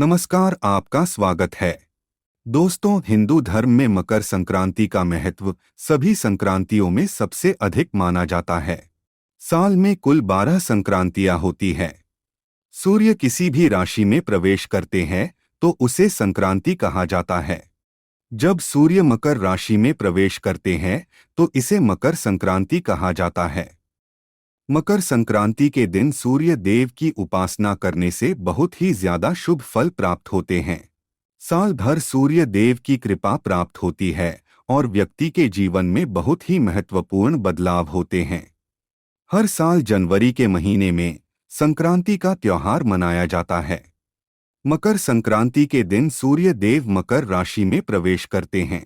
नमस्कार, आपका स्वागत है। दोस्तों, हिंदू धर्म में मकर संक्रांति का महत्व सभी संक्रांतियों में सबसे अधिक माना जाता है। साल में कुल 12 संक्रांतियां होती है। सूर्य किसी भी राशि में प्रवेश करते हैं तो उसे संक्रांति कहा जाता है। जब सूर्य मकर राशि में प्रवेश करते हैं तो इसे मकर संक्रांति कहा जाता है। मकर संक्रांति के दिन सूर्य देव की उपासना करने से बहुत ही ज्यादा शुभ फल प्राप्त होते हैं। साल भर सूर्य देव की कृपा प्राप्त होती है और व्यक्ति के जीवन में बहुत ही महत्वपूर्ण बदलाव होते हैं। हर साल जनवरी के महीने में संक्रांति का त्योहार मनाया जाता है। मकर संक्रांति के दिन सूर्य देव मकर राशि में प्रवेश करते हैं।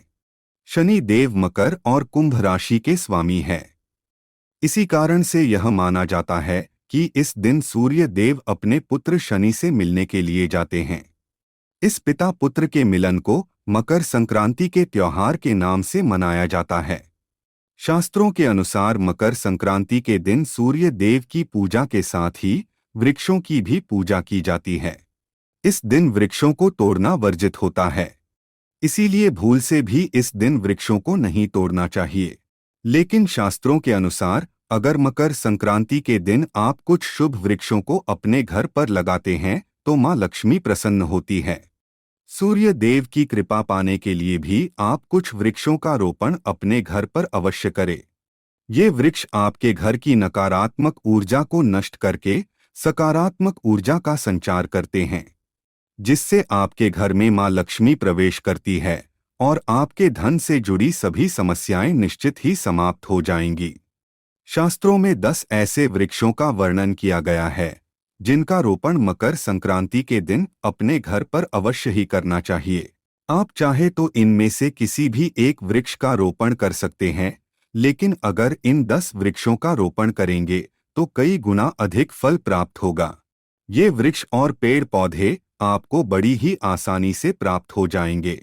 शनि देव मकर और कुंभ राशि के स्वामी है। इसी कारण से यह माना जाता है कि इस दिन सूर्य देव अपने पुत्र शनि से मिलने के लिए जाते हैं। इस पिता पुत्र के मिलन को मकर संक्रांति के त्योहार के नाम से मनाया जाता है। शास्त्रों के अनुसार मकर संक्रांति के दिन सूर्य देव की पूजा के साथ ही वृक्षों की भी पूजा की जाती है। इस दिन वृक्षों को तोड़ना वर्जित होता है, इसीलिए भूल से भी इस दिन वृक्षों को नहीं तोड़ना चाहिए। लेकिन शास्त्रों के अनुसार अगर मकर संक्रांति के दिन आप कुछ शुभ वृक्षों को अपने घर पर लगाते हैं तो मां लक्ष्मी प्रसन्न होती है। सूर्य देव की कृपा पाने के लिए भी आप कुछ वृक्षों का रोपण अपने घर पर अवश्य करें। ये वृक्ष आपके घर की नकारात्मक ऊर्जा को नष्ट करके सकारात्मक ऊर्जा का संचार करते हैं, जिससे आपके घर में मां लक्ष्मी प्रवेश करती है और आपके धन से जुड़ी सभी समस्याएं निश्चित ही समाप्त हो जाएंगी। शास्त्रों में 10 ऐसे वृक्षों का वर्णन किया गया है जिनका रोपण मकर संक्रांति के दिन अपने घर पर अवश्य ही करना चाहिए। आप चाहे तो इनमें से किसी भी एक वृक्ष का रोपण कर सकते हैं, लेकिन अगर इन 10 वृक्षों का रोपण करेंगे तो कई गुना अधिक फल प्राप्त होगा। ये वृक्ष और पेड़ पौधे आपको बड़ी ही आसानी से प्राप्त हो जाएंगे।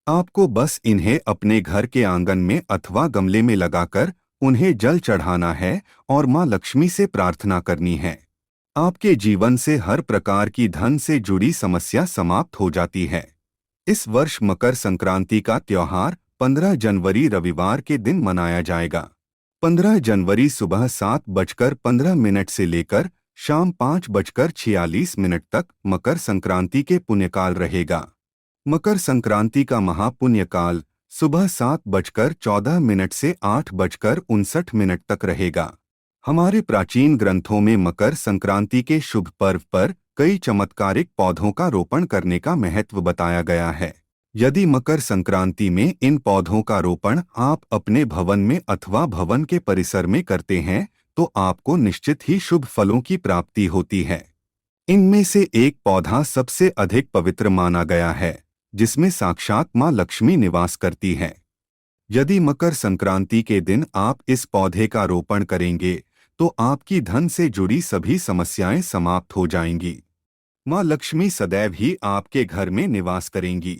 आपको बस इन्हें अपने घर के आंगन में अथवा गमले में लगाकर उन्हें जल चढ़ाना है और मां लक्ष्मी से प्रार्थना करनी है। आपके जीवन से हर प्रकार की धन से जुड़ी समस्या समाप्त हो जाती है। इस वर्ष मकर संक्रांति का त्योहार 15 जनवरी रविवार के दिन मनाया जाएगा। 15 जनवरी सुबह 7:15 से लेकर शाम 5:46 तक मकर संक्रांति के पुण्यकाल रहेगा। मकर संक्रांति का महापुण्यकाल सुबह 7:14 से 8:59 तक रहेगा। हमारे प्राचीन ग्रंथों में मकर संक्रांति के शुभ पर्व पर कई चमत्कारिक पौधों का रोपण करने का महत्व बताया गया है। यदि मकर संक्रांति में इन पौधों का रोपण आप अपने भवन में अथवा भवन के परिसर में करते हैं तो आपको निश्चित ही शुभ फलों की प्राप्ति होती है। इनमें से एक पौधा सबसे अधिक पवित्र माना गया है, जिसमें साक्षात मां लक्ष्मी निवास करती है। यदि मकर संक्रांति के दिन आप इस पौधे का रोपण करेंगे तो आपकी धन से जुड़ी सभी समस्याएं समाप्त हो जाएंगी। मां लक्ष्मी सदैव ही आपके घर में निवास करेंगी।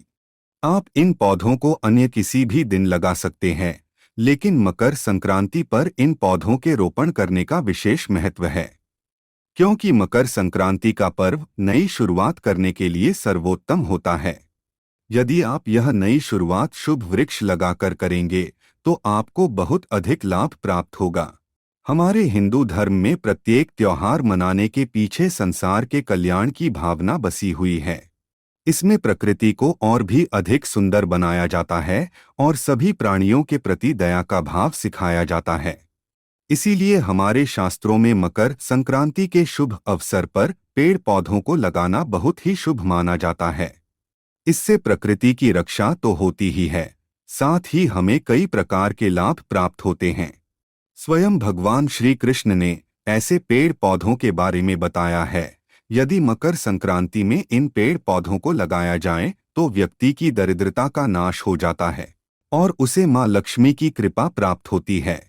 आप इन पौधों को अन्य किसी भी दिन लगा सकते हैं, लेकिन मकर संक्रांति पर इन पौधों के रोपण करने का विशेष महत्व है, क्योंकि मकर संक्रांति का पर्व नई शुरुआत करने के लिए सर्वोत्तम होता है। यदि आप यह नई शुरुआत शुभ वृक्ष लगाकर करेंगे तो आपको बहुत अधिक लाभ प्राप्त होगा। हमारे हिंदू धर्म में प्रत्येक त्योहार मनाने के पीछे संसार के कल्याण की भावना बसी हुई है। इसमें प्रकृति को और भी अधिक सुंदर बनाया जाता है और सभी प्राणियों के प्रति दया का भाव सिखाया जाता है। इसीलिए हमारे शास्त्रों में मकर संक्रांति के शुभ अवसर पर पेड़ पौधों को लगाना बहुत ही शुभ माना जाता है। इससे प्रकृति की रक्षा तो होती ही है, साथ ही हमें कई प्रकार के लाभ प्राप्त होते हैं। स्वयं भगवान श्री कृष्ण ने ऐसे पेड़ पौधों के बारे में बताया है। यदि मकर संक्रांति में इन पेड़ पौधों को लगाया जाए तो व्यक्ति की दरिद्रता का नाश हो जाता है और उसे मां लक्ष्मी की कृपा प्राप्त होती है।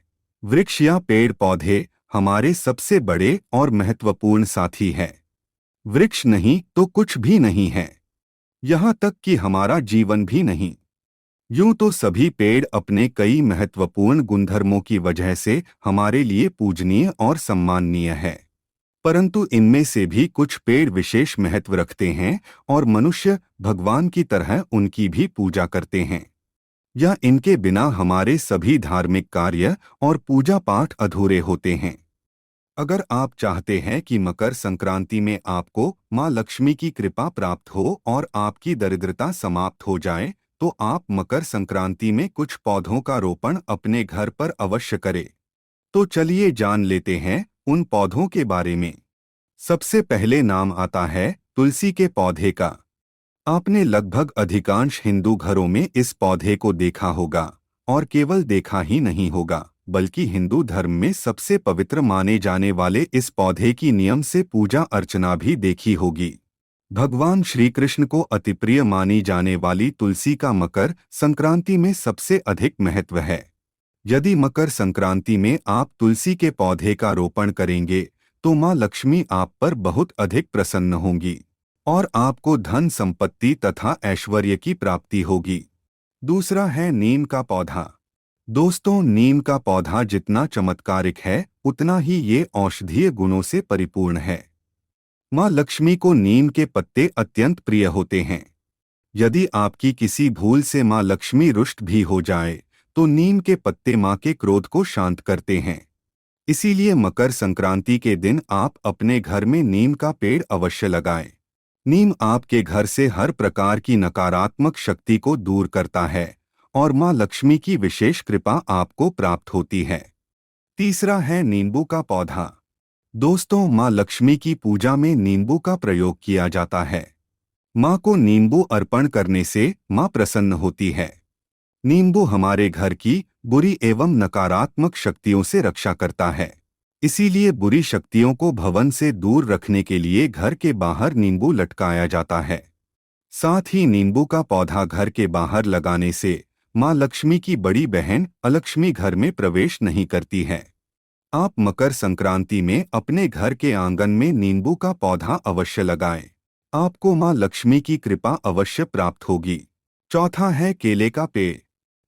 वृक्ष या पेड़ पौधे हमारे सबसे बड़े और महत्वपूर्ण साथी हैं। वृक्ष नहीं तो कुछ भी नहीं है, यहाँ तक कि हमारा जीवन भी नहीं। यूं तो सभी पेड़ अपने कई महत्वपूर्ण गुणधर्मों की वजह से हमारे लिए पूजनीय और सम्माननीय है, परंतु इनमें से भी कुछ पेड़ विशेष महत्व रखते हैं और मनुष्य भगवान की तरह उनकी भी पूजा करते हैं। या इनके बिना हमारे सभी धार्मिक कार्य और पूजा पाठ अधूरे होते हैं। अगर आप चाहते हैं कि मकर संक्रांति में आपको मां लक्ष्मी की कृपा प्राप्त हो और आपकी दरिद्रता समाप्त हो जाए, तो आप मकर संक्रांति में कुछ पौधों का रोपण अपने घर पर अवश्य करें। तो चलिए जान लेते हैं उन पौधों के बारे में। सबसे पहले नाम आता है तुलसी के पौधे का। आपने लगभग अधिकांश हिंदू घरों में इस पौधे को देखा होगा, और केवल देखा ही नहीं होगा बल्कि हिंदू धर्म में सबसे पवित्र माने जाने वाले इस पौधे की नियम से पूजा अर्चना भी देखी होगी। भगवान श्री कृष्ण को अति प्रिय मानी जाने वाली तुलसी का मकर संक्रांति में सबसे अधिक महत्व है। यदि मकर संक्रांति में आप तुलसी के पौधे का रोपण करेंगे तो मां लक्ष्मी आप पर बहुत अधिक प्रसन्न होंगी और आपको धन संपत्ति तथा ऐश्वर्य की प्राप्ति होगी। दूसरा है नीम का पौधा। दोस्तों, नीम का पौधा जितना चमत्कारिक है उतना ही ये औषधीय गुणों से परिपूर्ण है। मां लक्ष्मी को नीम के पत्ते अत्यंत प्रिय होते हैं। यदि आपकी किसी भूल से मां लक्ष्मी रुष्ट भी हो जाए तो नीम के पत्ते मां के क्रोध को शांत करते हैं। इसीलिए मकर संक्रांति के दिन आप अपने घर में नीम का पेड़ अवश्य लगाएं। नीम आपके घर से हर प्रकार की नकारात्मक शक्ति को दूर करता है और मां लक्ष्मी की विशेष कृपा आपको प्राप्त होती है। तीसरा है नींबू का पौधा। दोस्तों, मां लक्ष्मी की पूजा में नींबू का प्रयोग किया जाता है। मां को नींबू अर्पण करने से मां प्रसन्न होती है। नींबू हमारे घर की बुरी एवं नकारात्मक शक्तियों से रक्षा करता है। इसीलिए बुरी शक्तियों को भवन से दूर रखने के लिए घर के बाहर नींबू लटकाया जाता है। साथ ही नींबू का पौधा घर के बाहर लगाने से मां लक्ष्मी की बड़ी बहन अलक्ष्मी घर में प्रवेश नहीं करती है। आप मकर संक्रांति में अपने घर के आंगन में नींबू का पौधा अवश्य लगाएं। आपको मां लक्ष्मी की कृपा अवश्य प्राप्त होगी। चौथा है केले का पेड़।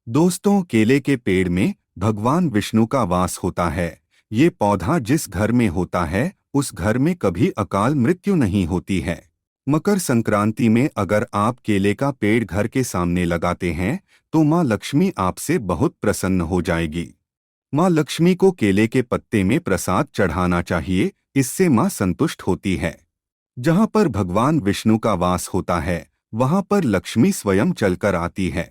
दोस्तों, केले के पेड़ में भगवान विष्णु का वास होता है। ये पौधा जिस घर में होता है उस घर में कभी अकाल मृत्यु नहीं होती है। मकर संक्रांति में अगर आप केले का पेड़ घर के सामने लगाते हैं तो मां लक्ष्मी आपसे बहुत प्रसन्न हो जाएगी। मां लक्ष्मी को केले के पत्ते में प्रसाद चढ़ाना चाहिए, इससे मां संतुष्ट होती है। जहां पर भगवान विष्णु का वास होता है वहां पर लक्ष्मी स्वयं चलकर आती है।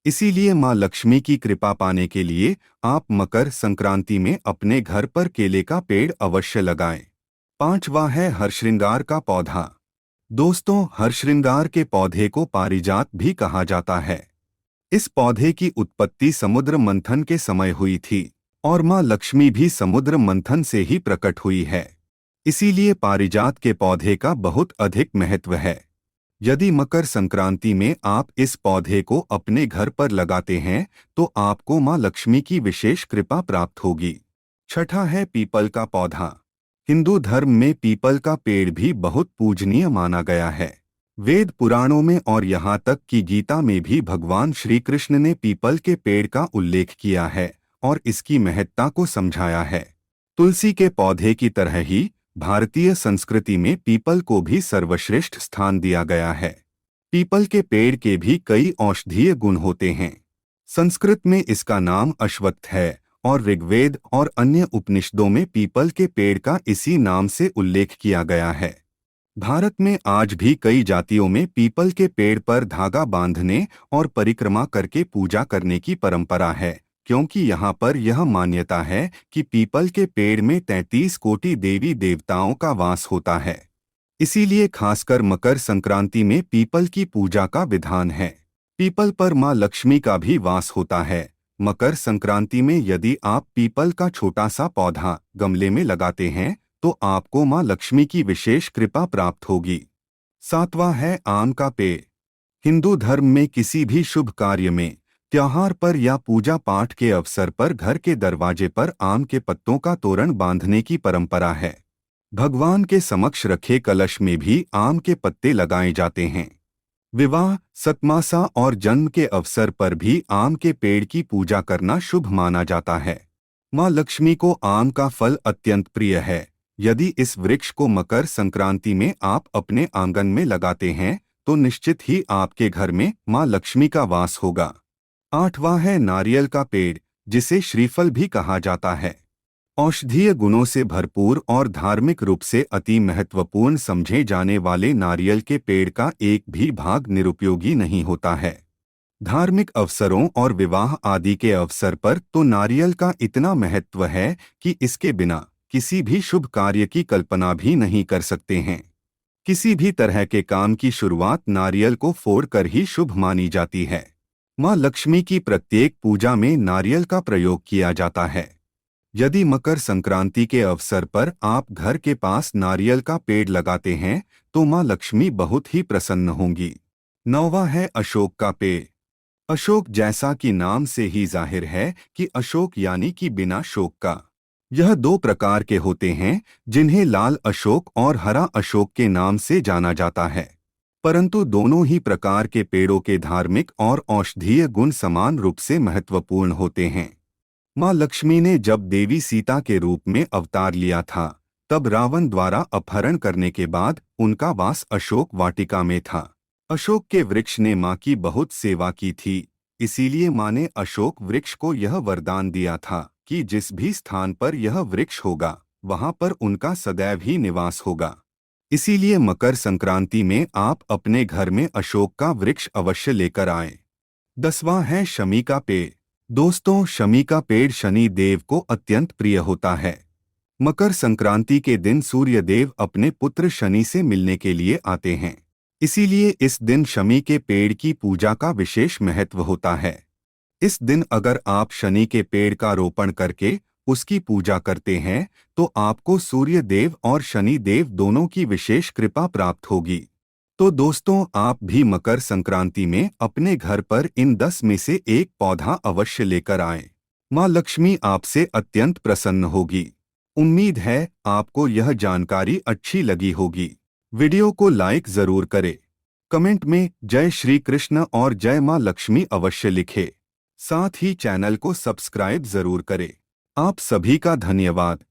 इसीलिए मां लक्ष्मी की कृपा पाने के लिए आप मकर संक्रांति में अपने घर पर केले का पेड़ अवश्य लगाएं। पांचवा है हरश्रृंगार का पौधा। दोस्तों, हरश्रृंगार के पौधे को पारिजात भी कहा जाता है। इस पौधे की उत्पत्ति समुद्र मंथन के समय हुई थी और मां लक्ष्मी भी समुद्र मंथन से ही प्रकट हुई है। इसीलिए पारिजात के पौधे का बहुत अधिक महत्व है। यदि मकर संक्रांति में आप इस पौधे को अपने घर पर लगाते हैं तो आपको मां लक्ष्मी की विशेष कृपा प्राप्त होगी। छठा है पीपल का पौधा। हिंदू धर्म में पीपल का पेड़ भी बहुत पूजनीय माना गया है। वेद पुराणों में और यहाँ तक कि गीता में भी भगवान श्री कृष्ण ने पीपल के पेड़ का उल्लेख किया है और इसकी महत्ता को समझाया है। तुलसी के पौधे की तरह ही भारतीय संस्कृति में पीपल को भी सर्वश्रेष्ठ स्थान दिया गया है। पीपल के पेड़ के भी कई औषधीय गुण होते हैं। संस्कृत में इसका नाम अश्वत्थ है और ऋग्वेद और अन्य उपनिषदों में पीपल के पेड़ का इसी नाम से उल्लेख किया गया है। भारत में आज भी कई जातियों में पीपल के पेड़ पर धागा बांधने और परिक्रमा करके पूजा करने की परंपरा है, क्योंकि यहाँ पर यह मान्यता है कि पीपल के पेड़ में 33 कोटि देवी देवताओं का वास होता है। इसीलिए खासकर मकर संक्रांति में पीपल की पूजा का विधान है। पीपल पर मां लक्ष्मी का भी वास होता है। मकर संक्रांति में यदि आप पीपल का छोटा सा पौधा गमले में लगाते हैं तो आपको मां लक्ष्मी की विशेष कृपा प्राप्त होगी। सातवां है आम का पेड़। हिंदू धर्म में किसी भी शुभ कार्य में, त्योहार पर या पूजा पाठ के अवसर पर घर के दरवाजे पर आम के पत्तों का तोरण बांधने की परंपरा है। भगवान के समक्ष रखे कलश में भी आम के पत्ते लगाए जाते हैं। विवाह, सतमासा और जन्म के अवसर पर भी आम के पेड़ की पूजा करना शुभ माना जाता है। मां लक्ष्मी को आम का फल अत्यंत प्रिय है, यदि इस वृक्ष को मकर संक्रांति में आप अपने आंगन में लगाते हैं तो निश्चित ही आपके घर में मां लक्ष्मी का वास होगा। 8वां है नारियल का पेड़, जिसे श्रीफल भी कहा जाता है। औषधीय गुणों से भरपूर और धार्मिक रूप से अति महत्वपूर्ण समझे जाने वाले नारियल के पेड़ का एक भी भाग निरुपयोगी नहीं होता है। धार्मिक अवसरों और विवाह आदि के अवसर पर तो नारियल का इतना महत्व है कि इसके बिना किसी भी शुभ कार्य की कल्पना भी नहीं कर सकते हैं। किसी भी तरह के काम की शुरुआत नारियल को फोड़कर ही शुभ मानी जाती है। मां लक्ष्मी की प्रत्येक पूजा में नारियल का प्रयोग किया जाता है। यदि मकर संक्रांति के अवसर पर आप घर के पास नारियल का पेड़ लगाते हैं तो मां लक्ष्मी बहुत ही प्रसन्न होंगी। 9वां है अशोक का पेड़। अशोक जैसा कि नाम से ही जाहिर है कि अशोक यानी कि बिना शोक का। यह 2 प्रकार के होते हैं जिन्हें लाल अशोक और हरा अशोक के नाम से जाना जाता है, परंतु दोनों ही प्रकार के पेड़ों के धार्मिक और औषधीय गुण समान रूप से महत्वपूर्ण होते हैं। मां लक्ष्मी ने जब देवी सीता के रूप में अवतार लिया था तब रावण द्वारा अपहरण करने के बाद उनका वास अशोक वाटिका में था। अशोक के वृक्ष ने मां की बहुत सेवा की थी, इसीलिए मां ने अशोक वृक्ष को यह वरदान दिया था कि जिस भी स्थान पर यह वृक्ष होगा वहां पर उनका सदैव ही निवास होगा। इसीलिए मकर संक्रांति में आप अपने घर में अशोक का वृक्ष अवश्य लेकर आएं। 10वां है शमी का पेड़। दोस्तों, शमी का पेड़ शनि देव को अत्यंत प्रिय होता है। मकर संक्रांति के दिन सूर्य देव अपने पुत्र शनि से मिलने के लिए आते हैं, इसीलिए इस दिन शमी के पेड़ की पूजा का विशेष महत्व होता है। इस दिन अगर आप शनि के पेड़ का रोपण करके उसकी पूजा करते हैं तो आपको सूर्य देव और शनि देव दोनों की विशेष कृपा प्राप्त होगी। तो दोस्तों, आप भी मकर संक्रांति में अपने घर पर इन 10 में से एक पौधा अवश्य लेकर आएं। मां लक्ष्मी आपसे अत्यंत प्रसन्न होगी। उम्मीद है आपको यह जानकारी अच्छी लगी होगी। वीडियो को लाइक जरूर करें। कमेंट में जय श्री कृष्ण और जय मां लक्ष्मी अवश्य लिखें। साथ ही चैनल को सब्सक्राइब जरूर करें। आप सभी का धन्यवाद।